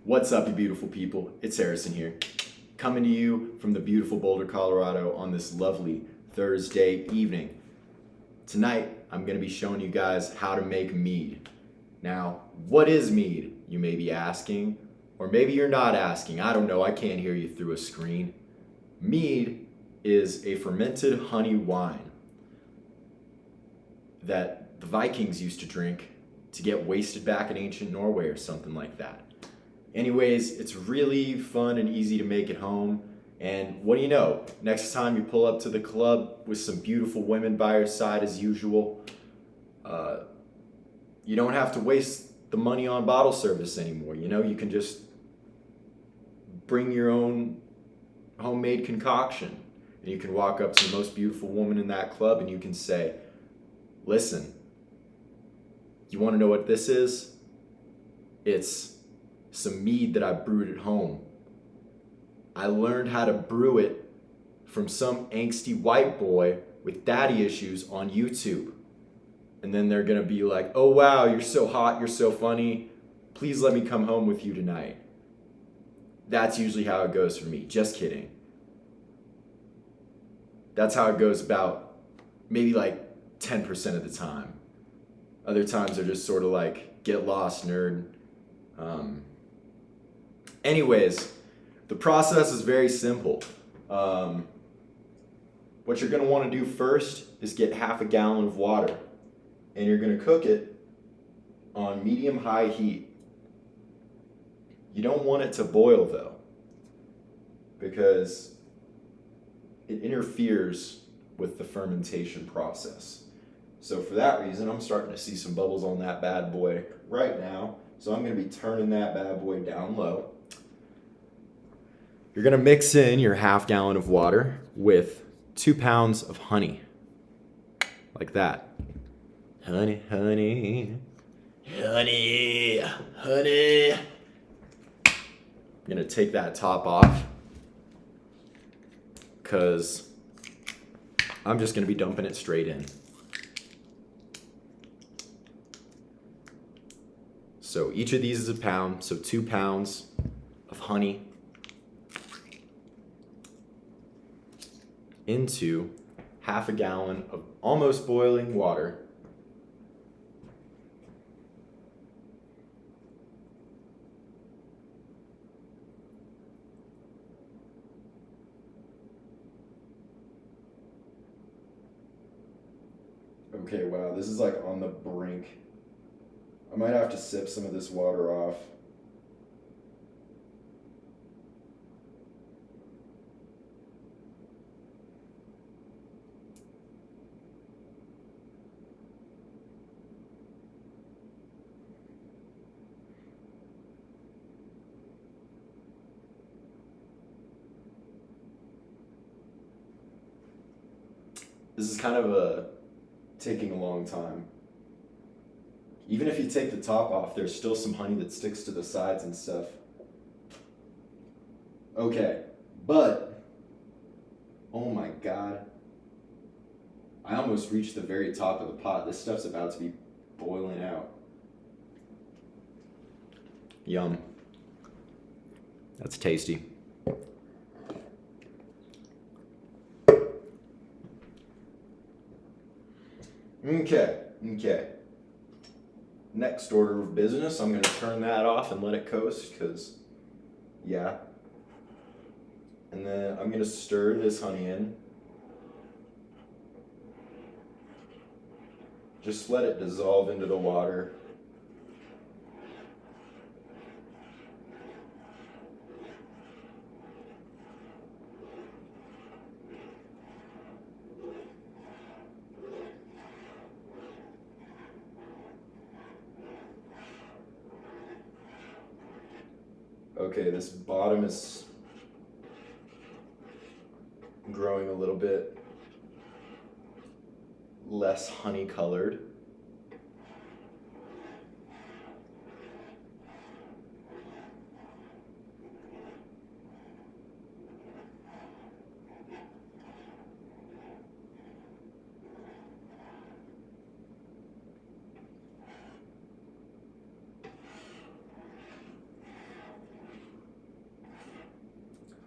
What's up, you beautiful people? It's Harrison here, coming to you from the beautiful Boulder, Colorado on this lovely Thursday evening. Tonight, I'm going to be showing you guys how to make mead. Now, what is mead, you may be asking, or maybe you're not asking. I don't know, I can't hear you through a screen. Mead is a fermented honey wine that the Vikings used to drink to get wasted back in ancient Norway or something like that. Anyways, it's really fun and easy to make at home. And what do you know? Next time you pull up to the club with some beautiful women by your side as usual, you don't have to waste the money on bottle service anymore. You know, you can just bring your own homemade concoction. And you can walk up to the most beautiful woman in that club and you can say, listen, you want to know what this is? It's some mead that I brewed at home. I learned how to brew it from some angsty white boy with daddy issues on YouTube. And then they're gonna be like, oh wow, you're so hot, you're so funny, please let me come home with you tonight. That's usually how it goes for me, just kidding. That's how it goes about maybe like 10% of the time. Other times they're just sort of like, get lost, nerd. Anyways, the process is very simple. What you're going to want to do first is get half a gallon of water, and you're going to cook it on medium-high heat. You don't want it to boil though, because it interferes with the fermentation process. So for that reason, I'm starting to see some bubbles on that bad boy right now. So I'm going to be turning that bad boy down low. You're going to mix in your half gallon of water with 2 pounds of honey. Like that. Honey, honey, honey, honey. I'm going to take that top off because I'm just going to be dumping it straight in. So each of these is a pound, so 2 pounds of honey into half a gallon of almost boiling water. Okay, wow, this is like on the brink. I might have to sip some of this water off. This is kind of taking a long time. Even if you take the top off, there's still some honey that sticks to the sides and stuff. Okay, but, oh my God. I almost reached the very top of the pot. This stuff's about to be boiling out. Yum. That's tasty. Okay. Next order of business, I'm going to turn that off and let it coast because, yeah. And then I'm going to stir this honey in. Just let it dissolve into the water. Okay, this bottom is growing a little bit less honey colored.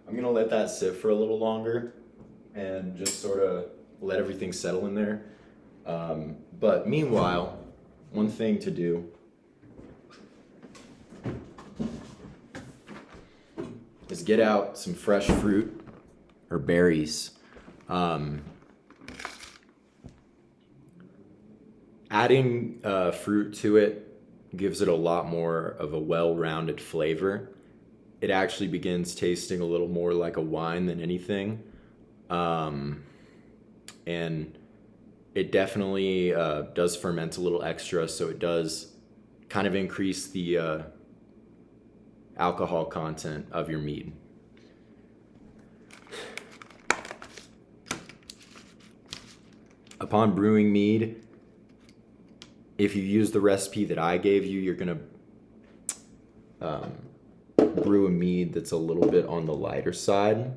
I'm gonna let that sit for a little longer and just sort of let everything settle in there. But meanwhile, one thing to do is get out some fresh fruit or berries. Adding fruit to it gives it a lot more of a well-rounded flavor. It actually begins tasting a little more like a wine than anything. And it definitely does ferment a little extra, so it does kind of increase the alcohol content of your mead. Upon brewing mead, if you use the recipe that I gave you, you're gonna brew a mead that's a little bit on the lighter side.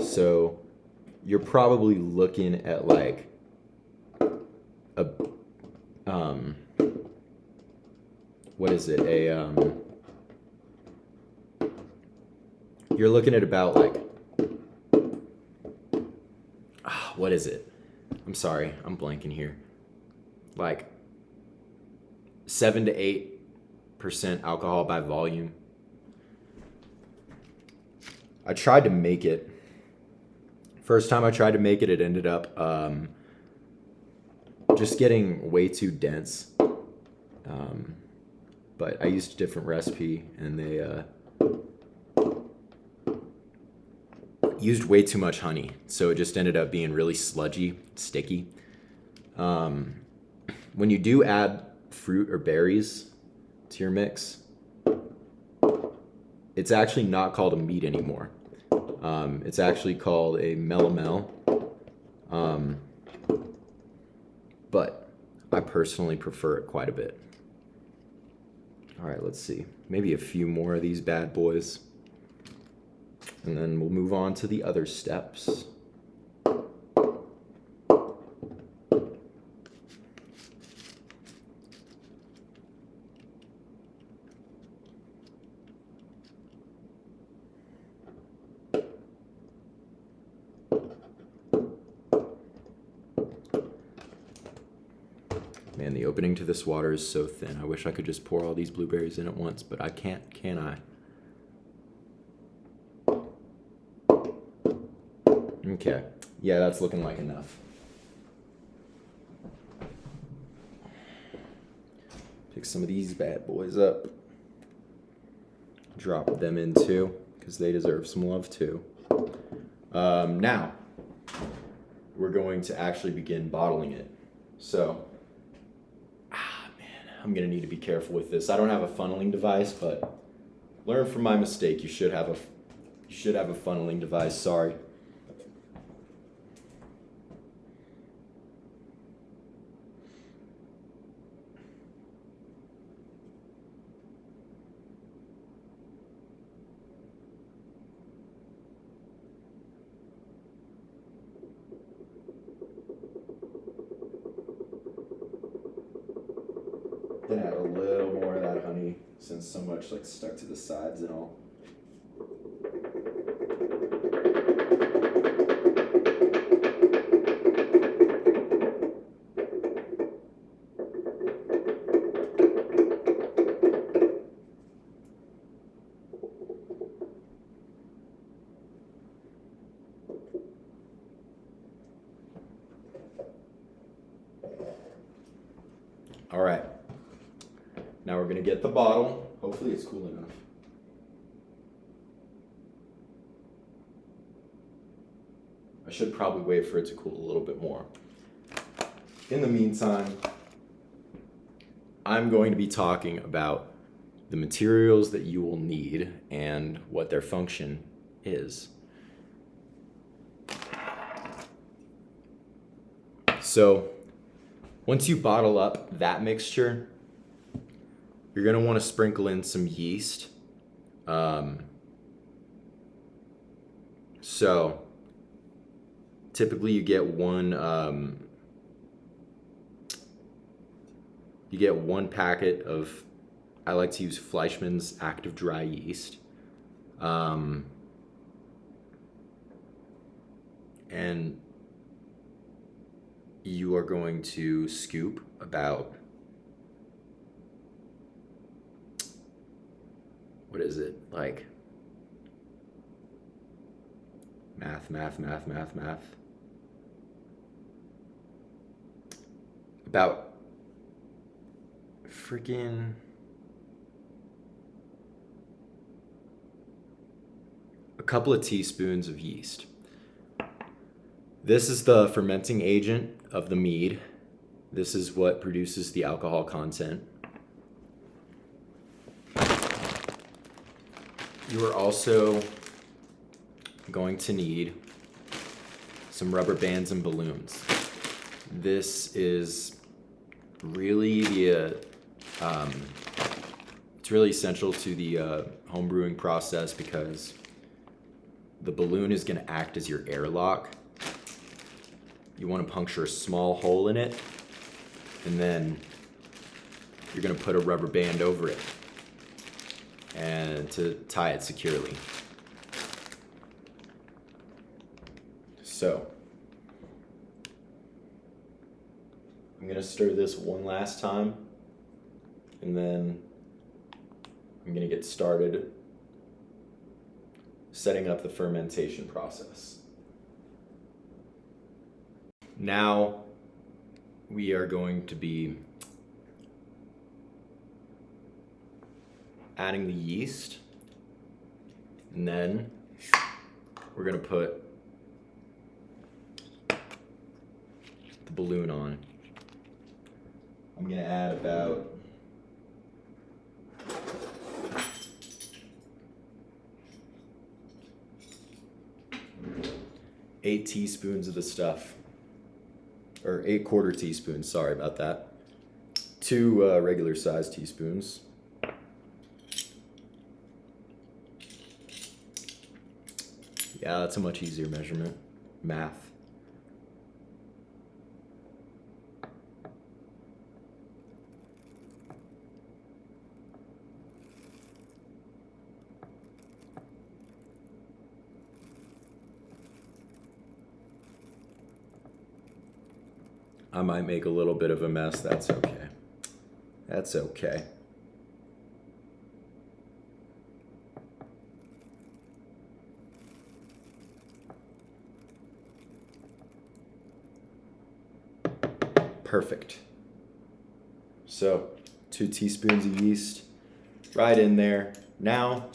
So you're probably looking at like a what is it? You're looking at about like what is it? I'm sorry, I'm blanking here. Like 7 to 8% alcohol by volume. I tried to make it. First time I tried to make it, it ended up just getting way too dense. But I used a different recipe, and they used way too much honey, so it just ended up being really sludgy, sticky. When you do add fruit or berries to your mix, it's actually not called a mead anymore. It's actually called a melomel. But I personally prefer it quite a bit. All right, let's see. Maybe a few more of these bad boys. And then we'll move on to the other steps. Man, the opening to this water is so thin. I wish I could just pour all these blueberries in at once, but I can't, can I? Okay, yeah, that's looking like enough. Pick some of these bad boys up. Drop them in too, because they deserve some love too. Now, we're going to actually begin bottling it. So, I'm gonna need to be careful with this. I don't have a funneling device, but learn from my mistake. You should have a funneling device. Sorry. Gonna add a little more of that honey, since so much like stuck to the sides and all. All right. Now we're gonna get the bottle. Hopefully it's cool enough. I should probably wait for it to cool a little bit more. In the meantime, I'm going to be talking about the materials that you will need and what their function is. So, once you bottle up that mixture, you're going to want to sprinkle in some yeast. So typically you get one packet of, I like to use Fleischmann's active dry yeast. and you are going to scoop about, what is it, like math, about freaking a couple of teaspoons of yeast. This is the fermenting agent of the mead. This is what produces the alcohol content. You are also going to need some rubber bands and balloons. This is really it's really essential to the home brewing process because the balloon is going to act as your airlock. You want to puncture a small hole in it, and then you're going to put a rubber band over it and to tie it securely. So I'm going to stir this one last time, and then I'm going to get started setting up the fermentation process. Now we are going to be adding the yeast, and then we're going to put the balloon on. I'm going to add about 8 teaspoons of the stuff. Or 8 quarter teaspoons, sorry about that. 2 regular sized teaspoons. Yeah, that's a much easier measurement. Math. I might make a little bit of a mess, that's okay. That's okay. Perfect. So, 2 teaspoons of yeast right in there. Now,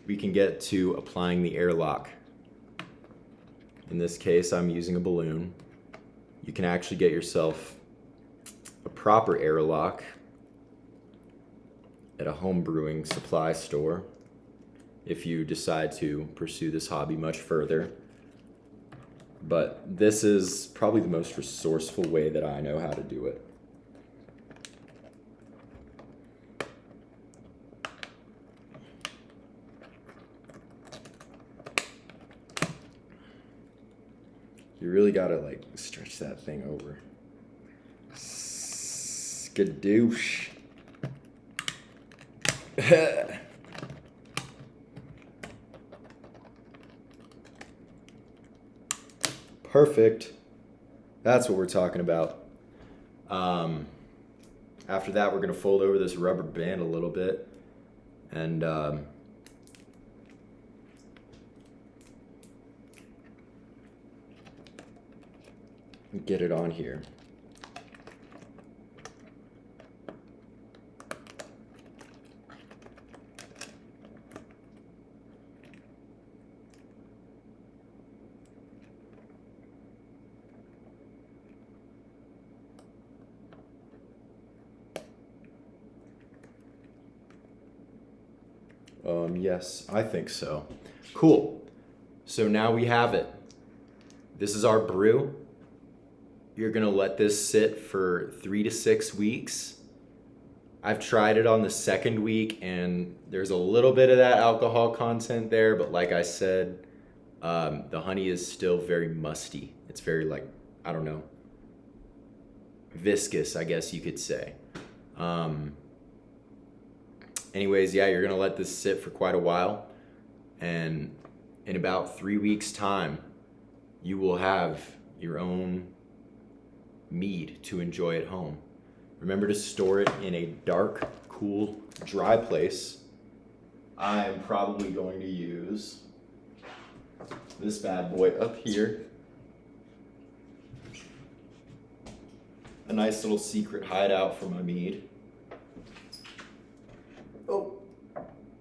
we can get to applying the airlock. In this case, I'm using a balloon. You can actually get yourself a proper airlock at a home brewing supply store if you decide to pursue this hobby much further. But this is probably the most resourceful way that I know how to do it. You really gotta like stretch that thing over. Skadoosh. Perfect. That's what we're talking about. After that, we're gonna fold over this rubber band a little bit and get it on here. Yes, I think so. Cool. So now we have it. This is our brew. You're gonna let this sit for 3 to 6 weeks. I've tried it on the second week and there's a little bit of that alcohol content there, but like I said, the honey is still very musty. It's very like, I don't know, viscous, I guess you could say. Anyways, yeah, you're gonna let this sit for quite a while, and in about 3 weeks' time, you will have your own mead to enjoy at home. Remember to store it in a dark, cool, dry place. I am probably going to use this bad boy up here. A nice little secret hideout for my mead. Oh,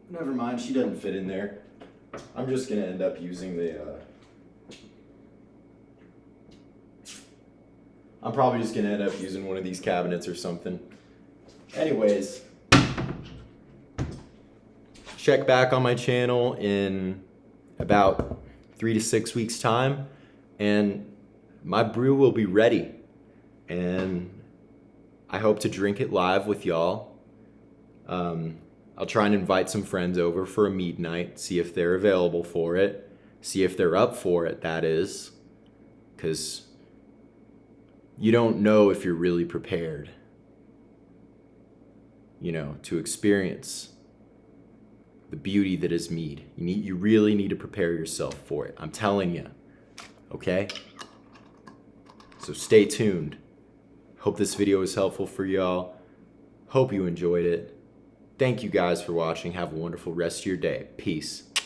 never mind, she doesn't fit in there. I'm just gonna end up using I'm probably just gonna end up using one of these cabinets or something. Anyways, check back on my channel in about 3 to 6 weeks time and my brew will be ready. And I hope to drink it live with y'all. I'll try and invite some friends over for a mead night, see if they're available for it, see if they're up for it, that is. Because you don't know if you're really prepared, you know, to experience the beauty that is mead. You really need to prepare yourself for it. I'm telling you, okay? So stay tuned. Hope this video was helpful for y'all. Hope you enjoyed it. Thank you guys for watching. Have a wonderful rest of your day. Peace.